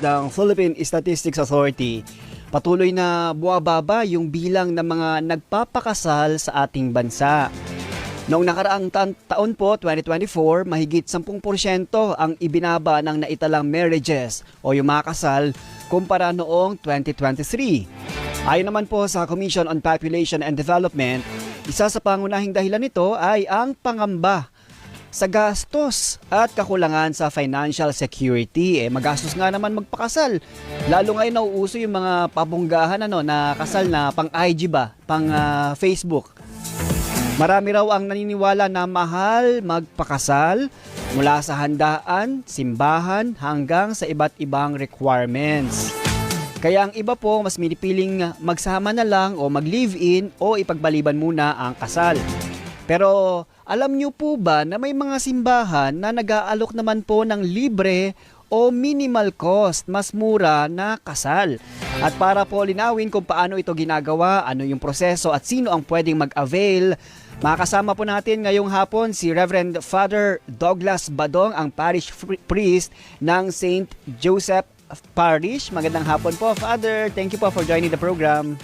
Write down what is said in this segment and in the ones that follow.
ng Philippine Statistics Authority, patuloy na buwababa yung bilang ng mga nagpapakasal sa ating bansa. Noong nakaraang taon po, 2024, mahigit 10% ang ibinaba ng naitalang marriages o yung mga kasal kumpara noong 2023. Ayon naman po sa Commission on Population and Development, isa sa pangunahing dahilan nito ay ang pangamba sa gastos at kakulangan sa financial security. Magastos nga naman magpakasal. Lalo ngayon nauuso yung mga pabonggahan na kasal na pang IG ba, pang Facebook. Marami raw ang naniniwala na mahal magpakasal mula sa handaan, simbahan hanggang sa iba't ibang requirements. Kaya ang iba po mas pinipiling magsama na lang o mag-live-in o ipagbaliban muna ang kasal. Pero alam niyo po ba na may mga simbahan na nag-aalok naman po ng libre o minimal cost, mas mura na kasal? At para po linawin kung paano ito ginagawa, ano yung proseso at sino ang pwedeng mag-avail, makasama po natin ngayong hapon si Reverend Father Douglas Badong, ang parish priest ng St. Joseph Parish. Magandang hapon po, Father. Thank you po for joining the program.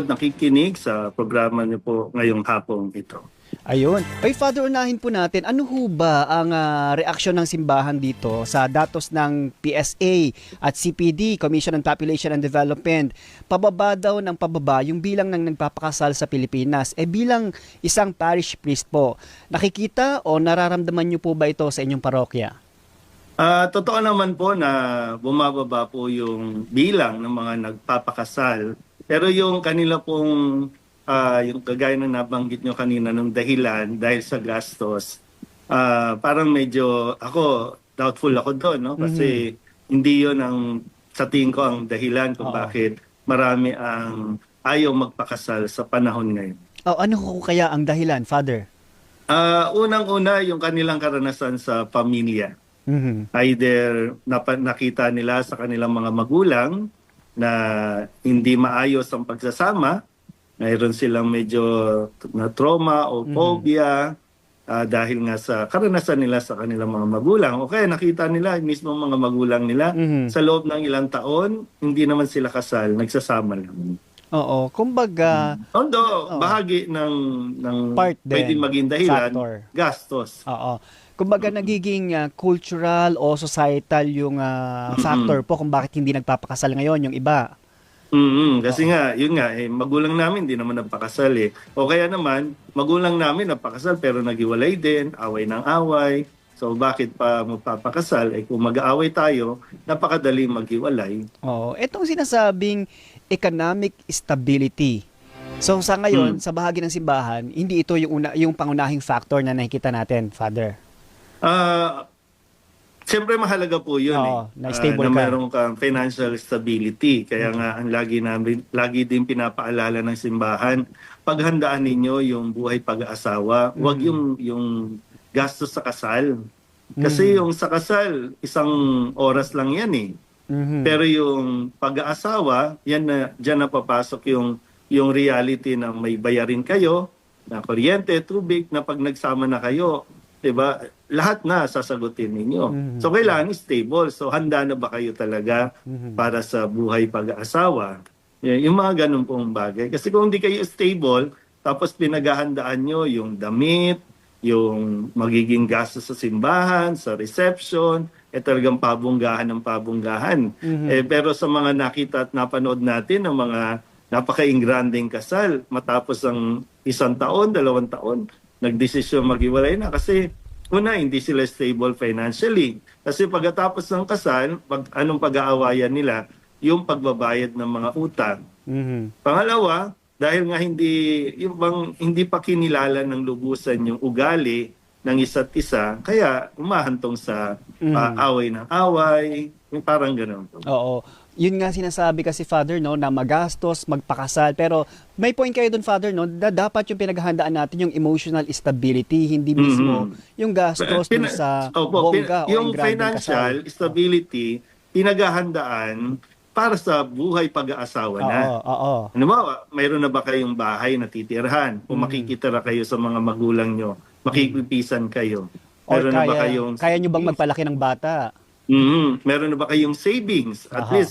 Nakikinig sa programa niyo po ngayong hapon ito. Ayun. Ay, Father, unahin po natin, ano ho ba ang reaksyon ng simbahan dito sa datos ng PSA at CPD, Commission on Population and Development? Pababa daw ng pababa yung bilang ng nagpapakasal sa Pilipinas. Bilang isang parish priest po, nakikita o nararamdaman niyo po ba ito sa inyong parokya? Totoo naman po na bumababa po yung bilang ng mga nagpapakasal. Pero yung kanila pong yung kagaya na nabanggit nyo kanina ng dahilan dahil sa gastos, parang medyo ako doubtful ako doon, no? Kasi hindi yun ang sa tingin ko ang dahilan kung bakit marami ang ayaw magpakasal sa panahon ngayon. Ano ho kaya ang dahilan, Father? Unang-una yung kanilang karanasan sa pamilya. Either nakita nila sa kanilang mga magulang na hindi maayos ang pagsasama, mayroon silang medyo na trauma o phobia dahil nga sa karanasan nila sa kanilang mga magulang. O kaya nakita nila mismo mga magulang nila sa loob ng ilang taon, hindi naman sila kasal, nagsasama lang. Oo, kumbaga Although, bahagi ng part pwedeng din, maging dahilan, factor. gastos. Oo. Kumbaga nagiging cultural o societal yung factor po kung bakit hindi nagpapakasal ngayon yung iba. Kasi nga, yun nga, magulang namin di naman nagpakasal eh. O kaya naman, magulang namin nagpakasal pero naghiwalay din, away ng away. So bakit pa magpapakasal? Kung mag-aaway tayo, napakadali maghiwalay. Oo. Itong sinasabing economic stability. So sa ngayon, sa bahagi ng simbahan, hindi ito yung pangunahing factor na nakikita natin, Father. Siyempre mahalaga po yun na stable na ka. mayroong kang financial stability. Kaya nga ang lagi din pinapaalala ng simbahan, paghandaan ninyo yung buhay pag-aasawa, huwag yung gastos sa kasal. Kasi yung sa kasal, isang oras lang yan eh. Pero yung pag-aasawa, diyan na papasok yung reality na may bayarin kayo, na kuryente, tubig, na pag nagsama na kayo, 'di ba? Lahat na sasagutin ninyo. So kailangan stable. So handa na ba kayo talaga para sa buhay pag-aasawa? Yung mga ganun pong bagay. Kasi kung hindi kayo stable, tapos pinaghahandaan nyo yung damit, yung magiging gastos sa simbahan, sa reception, talagang pabonggahan ng pabonggahan. Pero sa mga nakita at napanood natin ng mga napaka-ingranding kasal, matapos ang 1 taon, 2 taon, nagdesisyon maghiwalay na kasi una, hindi sila stable financially. Kasi pagkatapos ng kasal, anong pag-aawayan nila? Yung pagbabayad ng mga utang. Pangalawa, dahil nga hindi pa kinilala ng lubusan yung ugali ng isa't isa, kaya umahantong sa away ng away, yung parang gano'n. Oo. Yun nga sinasabi kasi, Father, no, na magastos, magpakasal. Pero may point kayo dun, Father, no, na dapat yung pinaghahandaan natin yung emotional stability, hindi mismo yung gastos dun sa bongga o yung engrandeng financial kasal. stability, pinaghahandaan para sa buhay pag-aasawa na. Oo. Ano ba, mayroon na ba kayong bahay na titirhan? Kung makikitira kayo sa mga magulang nyo, makikipisan kayo. Or Meron na ba kayong kaya nyo bang savings? magpalaki ng bata? Meron na ba kayong savings? Aha.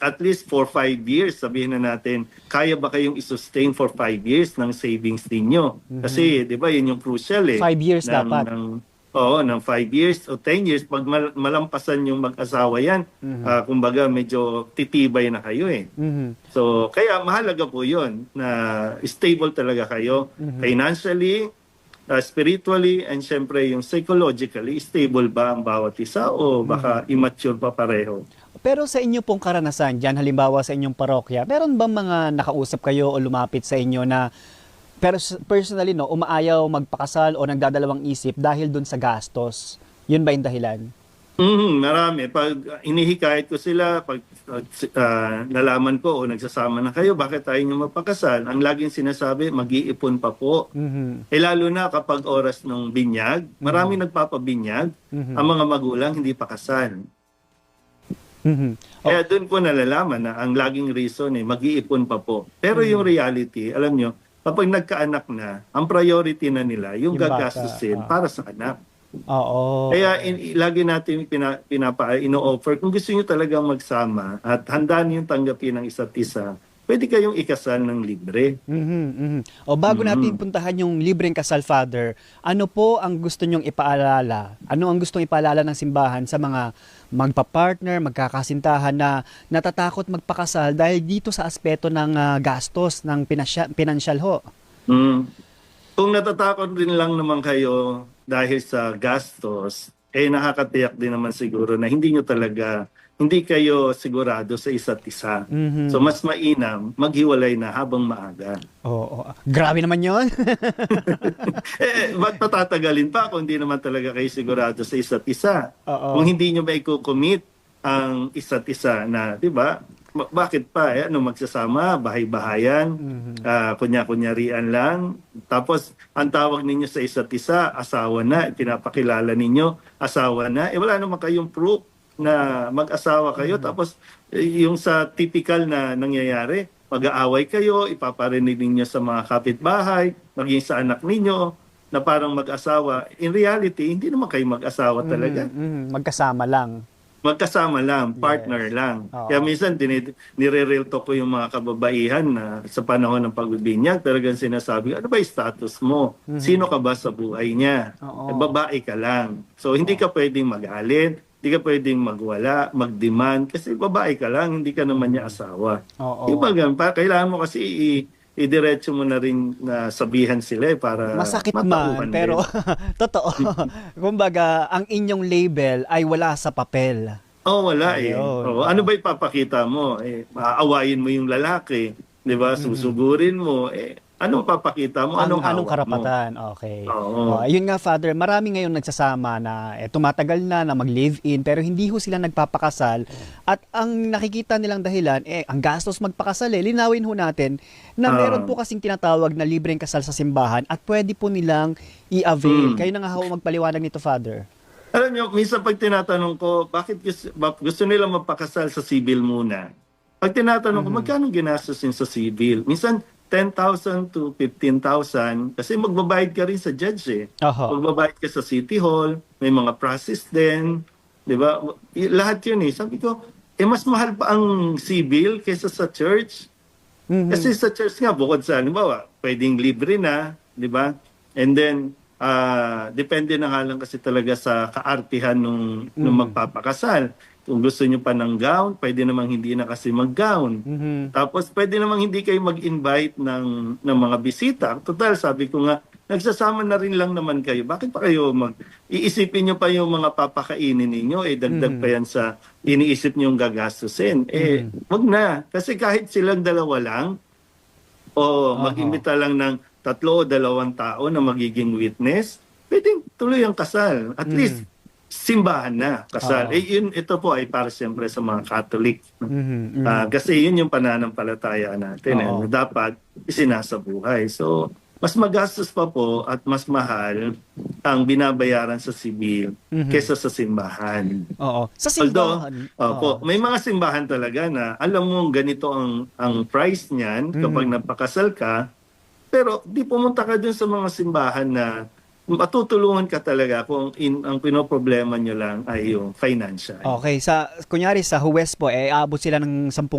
At least for 5 years, sabihin na natin, kaya ba kayong i-sustain for 5 years ng savings ninyo? Kasi, di ba, yun yung crucial 5 years ng, dapat. ng, oo, ng 5 years o 10 years, pag malampasan yung mag-asawa yan, kumbaga medyo titibay na kayo Mhm. So, kaya mahalaga po yun na stable talaga kayo financially, spiritually, and syempre yung psychologically, stable ba ang bawat isa o baka immature pa pareho? Pero sa inyo pong karanasan dyan, halimbawa sa inyong parokya, meron bang mga nakausap kayo o lumapit sa inyo na personally umaayaw magpakasal o nagdadalawang isip dahil dun sa gastos? Yun ba yung dahilan? Marami. Pag inihikayat ko sila, pag nalaman ko o nagsasama na kayo, bakit tayo nyo mapakasal? Ang laging sinasabi, mag-iipon pa po. Mhm. Lalo na kapag oras ng binyag, marami nagpapabinyag, ang mga magulang hindi pa kasal. Mhm. Kaya doon po nalalaman na ang laging reason mag-iipon pa po. Pero yung reality, alam nyo, kapag nagkaanak na, ang priority na nila yung Yung bata, gagastusin para sa anak. Oo. Kaya lagi natin ino-offer, kung gusto niyo talagang magsama at handa niyong tanggapin ng isa't isa, pwede kayong ikasal ng libre. Mhm, mhm. O bago natin puntahan yung libreng kasal, Father, ano po ang gusto nyong ipaalala? Ano ang gustong ipaalala ng simbahan sa mga magpa-partner, magkakasintahan na natatakot magpakasal dahil dito sa aspeto ng gastos ng pinansyal ho? Mm. Kung natatakot din lang naman kayo dahil sa gastos, nakakatiyak din naman siguro na hindi kayo sigurado sa isa't isa. Mhm. So mas mainam, maghiwalay na habang maaga. Oo. Grabe naman yon. Ba't patatagalin pa kung hindi naman talaga kayo sigurado sa isa't isa? Oo. Kung hindi nyo ba i-commit ang isa't isa na, di ba? Bakit pa? Magsasama, bahay-bahayan, kunya-kunyarian lang. Tapos, ang tawag ninyo sa isa't isa, asawa na, pinapakilala ninyo, asawa na. Wala naman kayong proof na mag-asawa kayo. Tapos, yung sa typical na nangyayari, mag-aaway kayo, ipaparinig ninyo sa mga kapitbahay, maging sa anak ninyo, na parang mag-asawa. In reality, hindi naman kayo mag-asawa talaga. Magkasama lang. Magkasama lang, partner lang. Oo. Kaya minsan nire-real talk ko yung mga kababaihan na sa panahon ng pagbibinyag, talagang sinasabi, ano ba yung status mo? Sino ka ba sa buhay niya? Oo. Babae ka lang. So hindi ka pwedeng magalit, hindi ka pwedeng magwala, mag-demand, kasi babae ka lang, hindi ka naman niya asawa. Oo. Yung bagang, kailangan mo kasi idiretso mo na rin na sabihan sila para Masakit matauhan man, pero din. totoo. Kumbaga, ang inyong label ay wala sa papel. Wala Ayun. Oo, ano ba ipapakita mo? Aawayin mo yung lalaki, 'di ba? Susugurin mo. Anong papakita mo? Anong Anong hawak mo? karapatan? Okay. Oo. Ayun nga, Father, marami ngayon nagsasama na tumatagal na mag-live-in pero hindi ho sila nagpapakasal at ang nakikita nilang dahilan, ang gastos magpakasal Linawin ho natin na meron po kasing tinatawag na libreng kasal sa simbahan at pwede po nilang i-avail. Kayo na nga ho magpaliwanag nito, Father. Alam niyo, minsan pag tinatanong ko, bakit gusto nila magpakasal sa civil muna? Pag tinatanong ko, magkano ginastosin sa civil? Minsan, 10,000 to 15,000 kasi magbabayad ka rin sa judge Oho. Magbabayad ka sa City Hall, may mga process din, 'di ba? Lahat 'yun Sabi ko, mas mahal pa ang civil kaysa sa church. Kasi sa church nga bukod sa halimbawa, pwedeng libre na, 'di ba? And then depende na nga lang kasi talaga sa kaartihan nung magpapakasal. Kung gusto nyo pa ng gown, pwede namang hindi na kasi mag-gown. Tapos pwede namang hindi kayo mag-invite ng mga bisita. Total, sabi ko nga, nagsasama na rin lang naman kayo. Bakit pa kayo iisipin nyo pa yung mga papakainin ninyo, dagdag pa yan sa iniisip nyo yung gagastusin. Wag na. Kasi kahit silang dalawa lang, mag-imbita lang ng 3 o 2 tao na magiging witness, pwedeng tuloy ang kasal. At least, simbahan na kasal. Ito po ay para siyempre sa mga Catholic. Kasi yun yung pananampalataya natin na dapat isinasabuhay. So, mas magastos pa po at mas mahal ang binabayaran sa sibil kaysa sa simbahan. Oo. Sa simbahan. May mga simbahan talaga na alam mo ganito ang price niyan kapag napakasal ka, pero di pumunta ka dun sa mga simbahan na matutulungan ka talaga kung ang pinoproblema nyo lang ay yung financial. Okay, kunyari sa huwes po, aabot sila ng 10,000.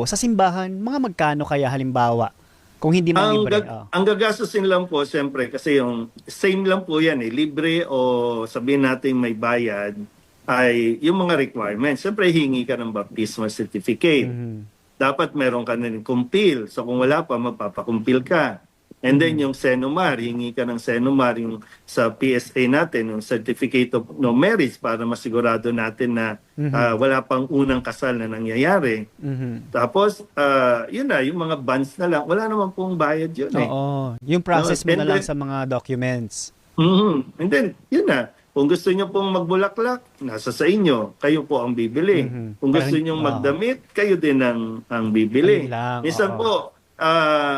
Sa simbahan, mga magkano kaya halimbawa? Kung hindi man libre. Ang gagastusin lang po, siyempre, kasi yung same lang po yan libre o sabihin natin may bayad, ay yung mga requirements. Siyempre, hingi ka ng baptismal certificate. Mhm. Dapat meron ka na rin kumpil. So kung wala pa, magpapakumpil ka. And then yung Senomar, hingi ka ng Senomar, yung sa PSA natin, yung Certificate of No Marriage, para masigurado natin na wala pang unang kasal na nangyayari. Mhm. Tapos, yun na, yung mga bonds na lang, wala naman pong bayad yun Oo. Yung process mo And na lang then- sa mga documents. And then, yun na. Kung gusto nyo pong magbulaklak, nasa sa inyo. Kayo po ang bibili. Mhm. Kung gusto Parang- nyo magdamit, kayo din ang bibili. Ayun lang, Minsan oo. po,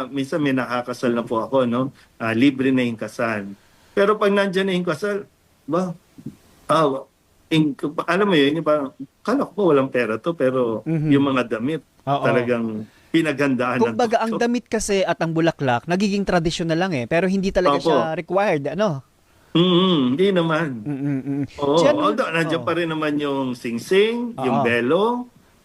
minsan may nakakasal na po ako, no? Libre na yung kasal. Pero pag nandyan na yung kasal, ba, alam mo yun, yung parang, kala ko walang pera to, pero Mhm. yung mga damit, Oo. talagang pinaghandaan ng Kumbaga, ang doktor. damit kasi at ang bulaklak, nagiging traditional lang pero hindi talaga Opo. siya required, ano? Hindi naman. Oo, Diyan- although nandiyan oo. pa rin naman yung singsing, yung Oo. belo,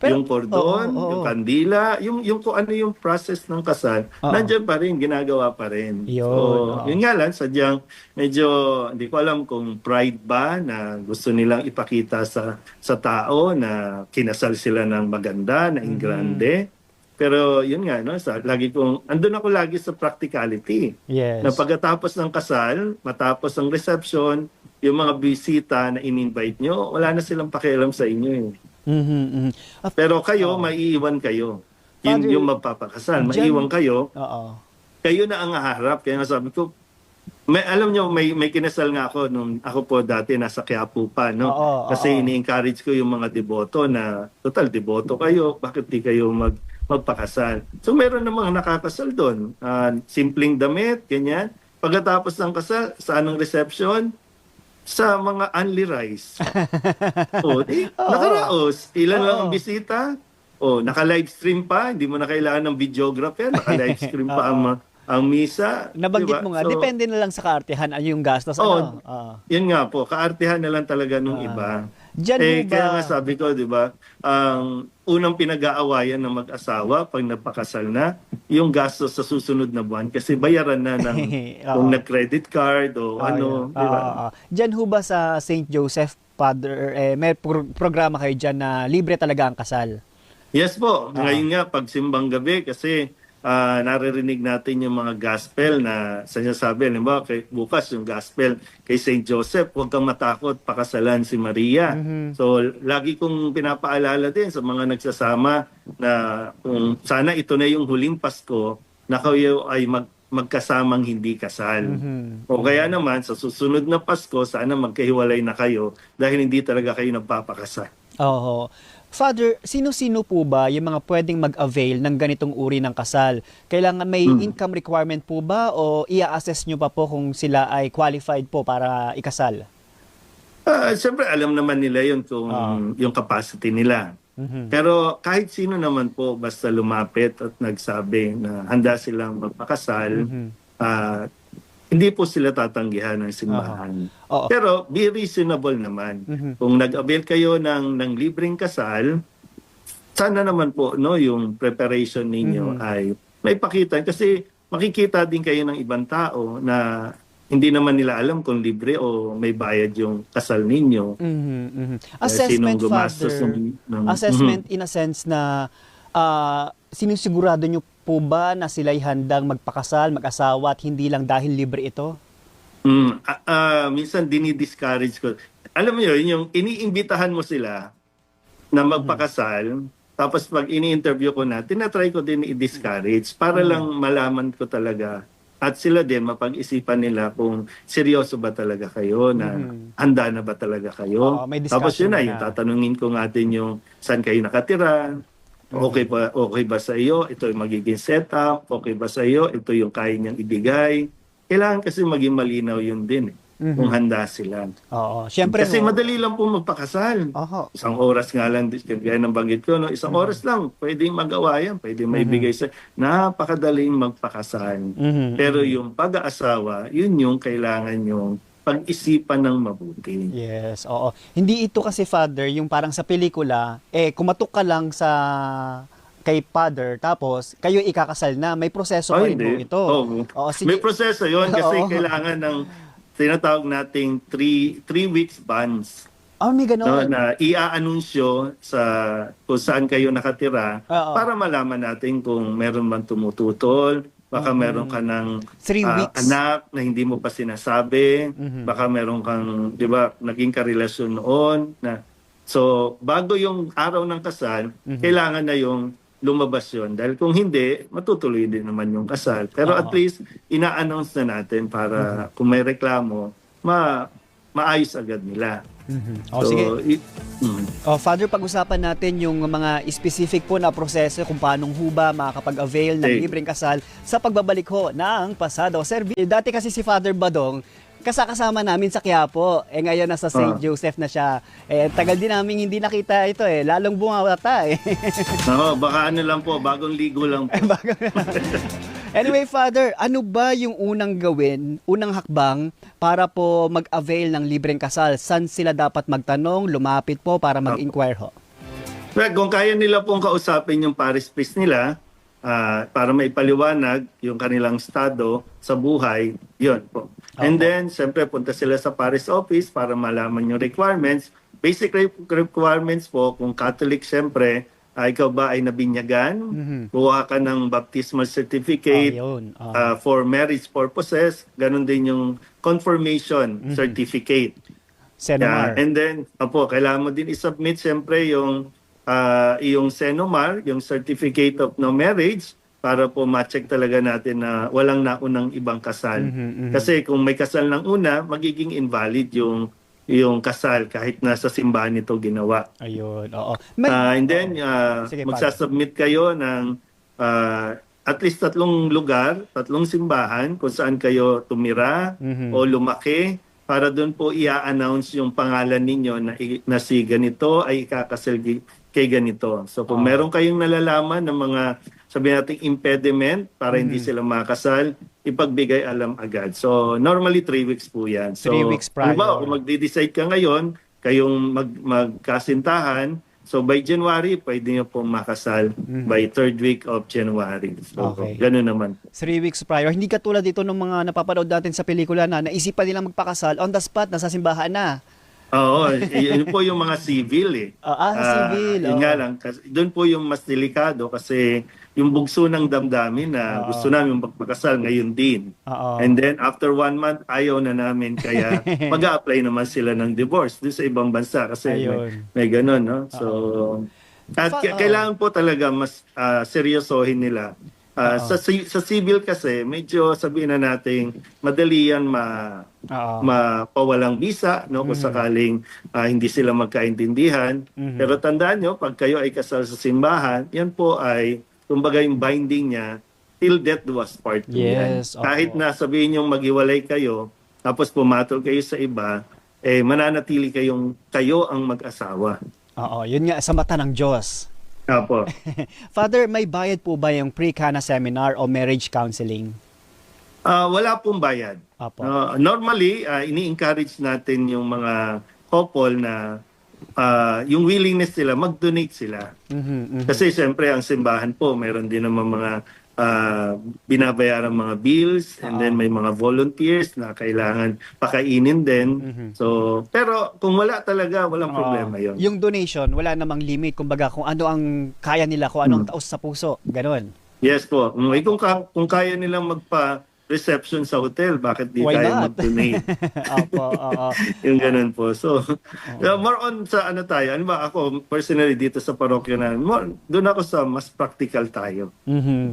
Pero- yung cordon, oo. yung kandila, yung kung ano yung process ng kasal, Oo. nandiyan pa rin, ginagawa pa rin. Yun, So, oo. yun nga lang, sadyang medyo, hindi ko alam kung pride ba na gusto nilang ipakita sa tao na kinasal sila ng maganda, na grande. Pero yun nga, no, andun ako lagi sa practicality. Yes. Na pagkatapos ng kasal, matapos ang reception, yung mga bisita na in-invite nyo, wala na silang pakialam sa inyo. Mhm, mhm. Pero kayo, maiiwan kayo. Yun Father, yung magpapakasal. dyan- Maiiwan kayo, Oo. kayo na ang haharap. Kaya nga sabi ko, alam nyo, may kinasal nga ako nung ako po dati nasa Quiapo pa, no? Oo, Kasi oo. ini-encourage ko yung mga deboto na, total, deboto kayo, bakit di kayo magpakasal? So meron namang nakakasal doon. Simpleng damit, ganyan. Pagkatapos ng kasal, saan ang reception? Sa mga only rice. Nakaraos. Ilan lang ang bisita? Naka-live stream pa. Hindi mo na kailangan ng videographer. Naka-live stream pa ang misa. Nabanggit Diba? mo nga, So, depende na lang sa kaartihan yung gastos. Ano? yun nga po, kaartihan na lang talaga nung iba. Diyan mo ba? Kaya nga sabi ko, di ba, ang unang pinag-aawayan ng mag-asawa pag nagpakasal na, yung gastos sa susunod na buwan kasi bayaran na ng kung nag-credit card o ano, di ba? Diyan ho ba sa St. Joseph, Father, may programa kayo dyan na libre talaga ang kasal? Yes po. Ngayon nga, pag simbang gabi, kasi naririnig natin yung mga gospel na sinasabi, halimbawa, bukas yung gospel kay St. Joseph, huwag kang matakot, pakasalan si Maria. So, lagi kong pinapaalala din sa mga nagsasama na kung sana ito na yung huling Pasko na kayo ay magkasamang hindi kasal. O kaya naman, sa susunod na Pasko, sana magkahiwalay na kayo dahil hindi talaga kayo nagpapakasal. Oo. Father, sino-sino po ba yung mga pwedeng mag-avail ng ganitong uri ng kasal? Kailangan may income requirement po ba o i-assess nyo pa po kung sila ay qualified po para ikasal? Siyempre, alam naman nila yun kung yung capacity nila. Pero kahit sino naman po, basta lumapit at nagsabi na handa silang magpakasal, hindi po sila tatanggihan ng simbahan. Oo. Pero be reasonable naman. Kung nag-avail kayo ng libreng kasal, sana naman po no yung preparation ninyo ay may pakita. Kasi makikita din kayo ng ibang tao na hindi naman nila alam kung libre o may bayad yung kasal ninyo. Assessment, Sinong gumastos Father. Assessment in a sense na sinisigurado nyo po ba na sila'y handang magpakasal, mag-asawa at hindi lang dahil libre ito? Minsan dinidiscourage ko. Alam mo yun, yung iniimbitahan mo sila na magpakasal, tapos pag ini-interview ko na, tinatry ko din i-discourage para lang malaman ko talaga at sila din mapag-isipan nila kung seryoso ba talaga kayo, na handa na ba talaga kayo. Oo, may Tapos yun discussion na, na. yung tatanungin ko nga din yung saan kayo nakatira, okay ba sa iyo, ito yung magiging setup, okay ba sa iyo, ito yung kaya niyang ibigay. Kailangan kasi maging malinaw yun din kung handa sila. Oo. Siyempre, Kasi madali lang po magpakasal. Oho. Isang oras nga lang, kaya ng banggit ko, no? Isang oras lang, pwedeng magawa yan, pwedeng maibigay sa, napakadaling magpakasal. Pero yung pag-aasawa, yun yung kailangan yung pag-isipan ng mabuti. Yes, oo. Hindi ito kasi, Father, yung parang sa pelikula, kumatok ka lang sa kay Father, tapos kayo ikakasal na. May proseso pa rin po Hindi. ito. Oo. Oo, May sige. proseso yon kasi Oo. kailangan ng tinatawag nating three weeks bans. May No, ganon. na ia-anunsyo sa kung saan kayo nakatira Oo. para malaman natin kung meron bang tumututol, baka meron ka ng 3 weeks. anak na hindi mo pa sinasabi, baka meron kang, 'di ba, naging karelasyon noon na so bago yung araw ng kasal, kailangan na yung lumabas yon dahil kung hindi, matutuloy din naman yung kasal. Pero at least ina-announce na natin para kung may reklamo, maayos agad nila. O, sige. Mm. Father, pag-usapan natin yung mga specific po na proseso kung paano ho ba makakapag-avail ng Okay. libreng kasal sa pagbabalik ho ng pasado service. Dati kasi si Father Badong, kasama namin sa Quiapo. Ngayon nasa St. Joseph na siya. Tagal din namin hindi nakita ito Lalong bumawata Oo, baka ano lang po, bagong ligo lang po. Anyway, Father, ano ba yung unang hakbang para po mag-avail ng libreng kasal? Saan sila dapat magtanong, lumapit po para mag-inquire ho? Well, kung kaya nila pong kausapin yung parish priest nila, para maipaliwanag yung kanilang estado sa buhay, yun po. And then, siyempre, punta sila sa parish office para malaman yung requirements. Basic requirements po, kung Catholic, siyempre, ikaw ba ay nabinyagan, kuha ka ng baptismal certificate for marriage purposes, ganun din yung confirmation certificate. Senomar. And then, kailangan mo din isubmit siyempre yung iyong Senomar, yung Certificate of No Marriage, para po ma-check talaga natin na walang naunang ibang kasal. Kasi kung may kasal ng una, magiging invalid yung kasal kahit nasa simbahan ito ginawa. Ayun, oo. And then, Sige, magsasubmit kayo ng at least 3 lugar, 3 simbahan kung saan kayo tumira o lumaki para doon po i-announce yung pangalan ninyo na si ganito ay ikakasal kay ganito. So kung meron kayong nalalaman ng mga sabihin natin impediment para hindi sila makasal, ipagbigay alam agad. So normally 3 weeks po yan. So 3 weeks prior. halimbawa, kung magde-decide ka ngayon, kayong magkasintahan, so by January, pwede nyo pong makasal by 3rd week of January. So ganun naman. 3 weeks prior. Hindi katulad dito ng mga napapanood natin sa pelikula na naisipan nilang magpakasal, on the spot, nasa simbahan na. Oo, yun po yung mga civil Civil. Yun nga lang, doon po yung mas delikado kasi yung bugso ng damdamin na gusto namin magpakasal ngayon din. And then after 1 month, ayaw na namin kaya mag-a-apply naman sila ng divorce doon sa ibang bansa kasi may ganun, no? So, at kailangan po talaga mas seryosohin nila. Sa civil kasi, medyo sabihin na natin, madali yan mapawalang visa, no? Kung sakaling hindi sila magkaintindihan. Pero tandaan nyo, pag kayo ay kasal sa simbahan, yan po ay, kumbaga yung binding niya, till death do us part. Yes, kahit na sabihin nyo maghiwalay kayo, tapos pumatol kayo sa iba, mananatili kayo ang mag-asawa. Yun nga, sa mata ng Diyos. Apo. Father, may bayad po ba yung pre-Cana seminar o marriage counseling? Wala pong bayad. Normally, ini-encourage natin yung mga couple na yung willingness nila, mag-donate sila. Kasi siyempre, ang simbahan po, mayroon din naman mga binabayaran mga bills and then may mga volunteers na kailangan pakainin din. So, pero kung wala talaga, walang problema yon. Yung donation, wala namang limit. Kumbaga, kung ano ang kaya nila, kung ano ang taos sa puso. Ganon. Yes po. Kung kaya nilang reception sa hotel, bakit di Why tayo not? mag-donate? Yung ganun po. So, more on sa tayo. Ano ba ako, personally dito sa parokya na, doon ako sa mas practical tayo.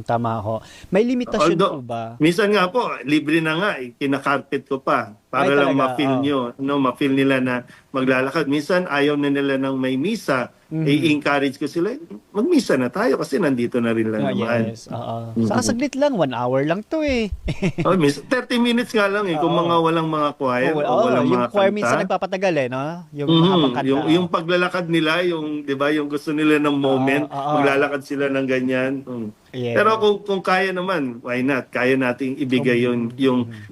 Tama ho. May limitasyon po ba? Minsan nga po, libre na nga, kinakarpet ko pa. Para lang ma-feel nyo, ma-feel nila na maglalakad. Minsan, ayaw na nila ng may misa. I-encourage ko sila, magmisa na tayo kasi nandito na rin lang naman. Yes, Saka saglit lang, 1 hour lang to 30 minutes nga lang kung mga walang mga choir o walang yung mga choir kanta. minsan nagpapatagal no? Yung habang kanta. Yung paglalakad nila, yung 'di ba, yung gusto nila ng moment, maglalakad sila ng ganyan. Yeah. Pero kung kaya naman, why not? Kaya nating ibigay yung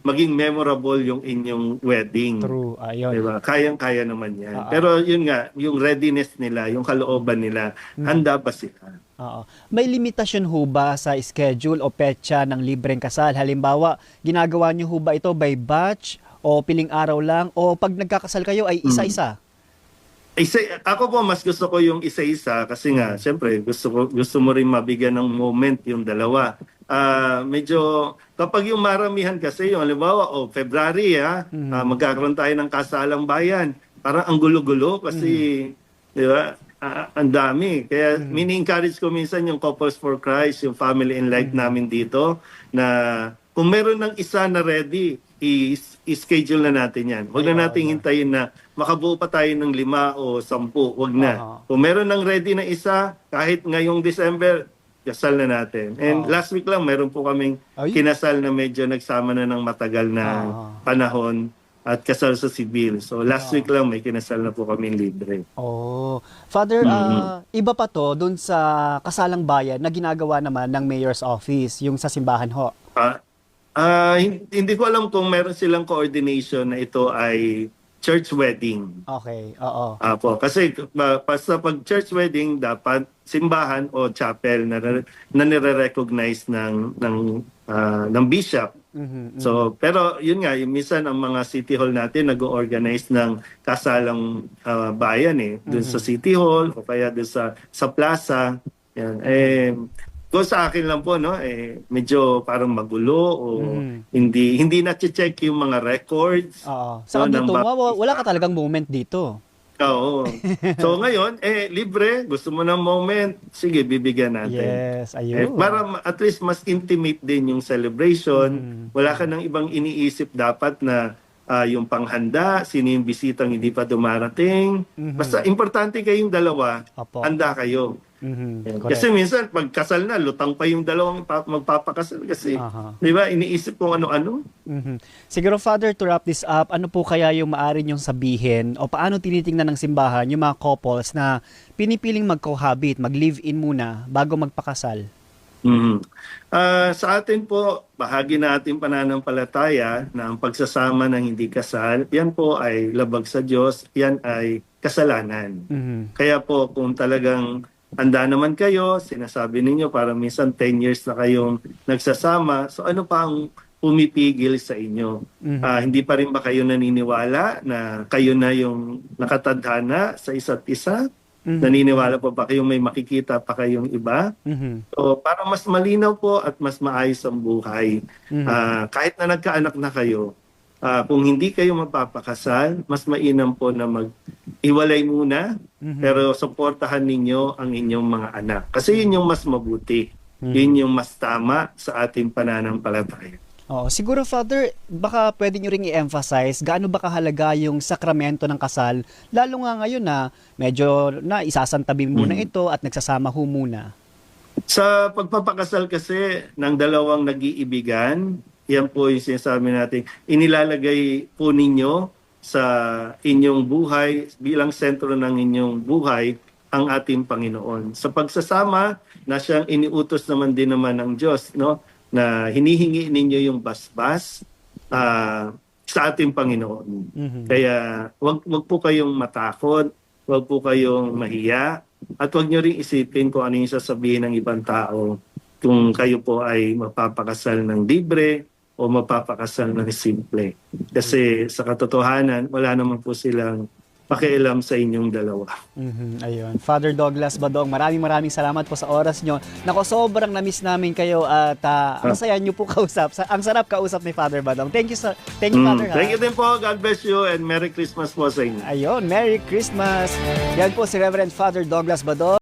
maging memorable yung inyong wedding. True. Ayun. Diba? Kayang-kaya naman yan. Oo. Pero yun nga, yung readiness nila, yung kalooban nila, handa ba sila? Oo. May limitasyon ho ba sa schedule o petsa ng libreng kasal? Halimbawa, ginagawa niyo ho ba ito by batch o piling araw lang o pag nagkakasal kayo ay isa-isa? Ako po mas gusto ko yung isa-isa kasi nga siyempre gusto mo rin mabigyan ng moment yung dalawa. Medyo kapag yung maramihan kasi yung halimbawa February magkakaroon tayo ng kasalang bayan. Parang ang gulo-gulo kasi di ba? Ang dami. Kaya mini-encourage ko minsan yung Couples for Christ, yung Family and Life namin dito na kung meron ng isa na ready, i-schedule na natin yan. Huwag na natin hintayin na makabuo pa tayo ng 5 o 10. Huwag na. Kung meron ng ready na isa, kahit ngayong December, kasal na natin. And last week lang, meron po kaming kinasal na medyo nagsama na ng matagal na panahon at kasal sa civil. So last week lang may kinasal na po kami libre. Oh. Father, iba pa to dun sa kasalang bayan na ginagawa naman ng mayor's office, yung sa simbahan ho. Hindi ko alam kung meron silang coordination na ito ay church wedding. Okay, oo. Apo, kasi basta pag church wedding dapat simbahan o chapel na nire-recognize ng bishop. So, pero yun nga, minsan ang mga city hall natin nag-organize ng kasalang bayan dun sa city hall o kaya dun sa plaza. Yan. Kung sa akin lang po, medyo parang magulo o hindi na-check yung mga records. Oo. Sa dito, wala ka talagang moment dito. Oo. So ngayon, libre, gusto mo ng moment, sige, bibigyan natin. Yes, ayun. Para at least mas intimate din yung celebration. Wala ka nang ibang iniisip dapat na yung panghanda, sino yung bisitang hindi pa dumarating. Basta importante kayong dalawa, handa kayo. Kasi minsan pag kasal na lutang pa yung dalawang magpapakasal kasi di ba iniisip kung ano-ano. Siguro Father, to wrap this up, ano po kaya yung maaari niyong sabihin o paano tinitingnan ng simbahan yung mga couples na pinipiling mag-cohabit, mag-live-in muna bago magpakasal? Sa atin po, bahagi na ating pananampalataya na ang pagsasama ng hindi kasal, yan po ay labag sa Diyos, yan ay kasalanan. Kaya po kung talagang handa naman kayo, sinasabi ninyo para minsan 10 years na kayong nagsasama, so ano pa ang pumipigil sa inyo? Hindi pa rin ba kayo naniniwala na kayo na yung nakatadhana sa isa't isa? Naniniwala po ba kayong may makikita pa kayong iba? So para mas malinaw po at mas maayos ang buhay, kahit na nagkaanak na kayo, kung hindi kayo mapapakasal, mas mainam po na mag-iwalay muna, pero suportahan ninyo ang inyong mga anak. Kasi yun yung mas mabuti. Yun yung mas tama sa ating pananampalataya. Siguro Father, baka pwede nyo ring i-emphasize gaano ba kahalaga yung sakramento ng kasal, lalo nga ngayon na medyo na isasantabi muna ito at nagsasama ho muna. Sa pagpapakasal kasi ng dalawang nag-iibigan, yan po yung sinasabi natin, inilalagay po ninyo sa inyong buhay, bilang sentro ng inyong buhay, ang ating Panginoon. Sa pagsasama, na siyang iniutos naman din naman ng Diyos, no? Na hinihingi ninyo yung basbas sa ating Panginoon. Kaya wag po kayong matakot, wag po kayong mahiya, at wag nyo rin isipin kung ano yung sasabihin ng ibang tao kung kayo po ay mapapakasal ng libre o mapapakasal ng simple. Kasi sa katotohanan, wala naman po silang pakialam sa inyong dalawa. Ayun. Father Douglas Badong, maraming salamat po sa oras nyo. Nako, sobrang na-miss namin kayo at ang saya nyo po kausap. Ang sarap kausap ni Father Badong. Thank you, Father. Thank you din po. God bless you and Merry Christmas po sa inyo. Ayun, Merry Christmas. Yan po si Reverend Father Douglas Badong.